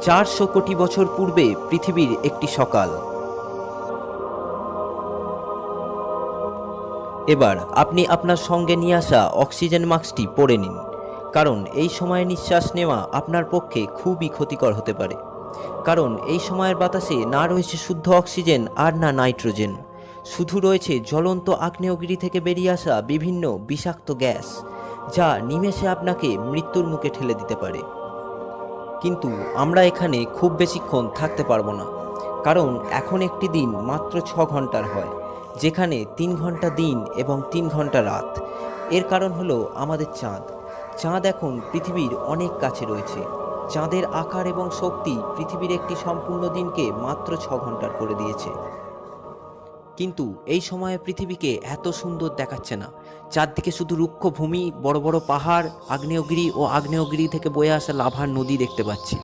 400 কোটি বছর পূর্বে পৃথিবীর একটি সকাল। এবার আপনি আপনার সঙ্গে নিয়ে আসা অক্সিজেন মাস্কটি পরে নিন, কারণ এই সময়ে নিঃশ্বাস নেওয়া আপনার পক্ষে খুবই ক্ষতিকর হতে পারে। কারণ এই সময়ের বাতাসে না রয়েছে শুদ্ধ অক্সিজেন আর না নাইট্রোজেন, শুধু রয়েছে জ্বলন্ত আগ্নেয়গিরি থেকে বেরিয়ে আসা বিভিন্ন বিষাক্ত গ্যাস, যা নিমেষে আপনাকে মৃত্যুর মুখে ঠেলে দিতে পারে। কিন্তু আমরা এখানে খুব বেশিক্ষণ থাকতে পারবো না, কারণ এখন একটি দিন মাত্র 6 ঘন্টার হয়, যেখানে 3 ঘন্টা দিন এবং 3 ঘন্টা রাত। এর কারণ হলো আমাদের চাঁদ। চাঁদ এখন পৃথিবীর অনেক কাছে রয়েছে। চাঁদের আকার এবং শক্তি পৃথিবীর একটি সম্পূর্ণ দিনকে মাত্র 6 ঘন্টার করে দিয়েছে। কিন্তু এই সময়ে পৃথিবীকে এত সুন্দর দেখাচ্ছে না। চারদিকে শুধু রুক্ষ ভূমি, বড় বড় পাহাড়, আগ্নেয়গিরি ও আগ্নেয়গিরি থেকে বয়ে আসা লাভার নদী দেখতে পাচ্ছি।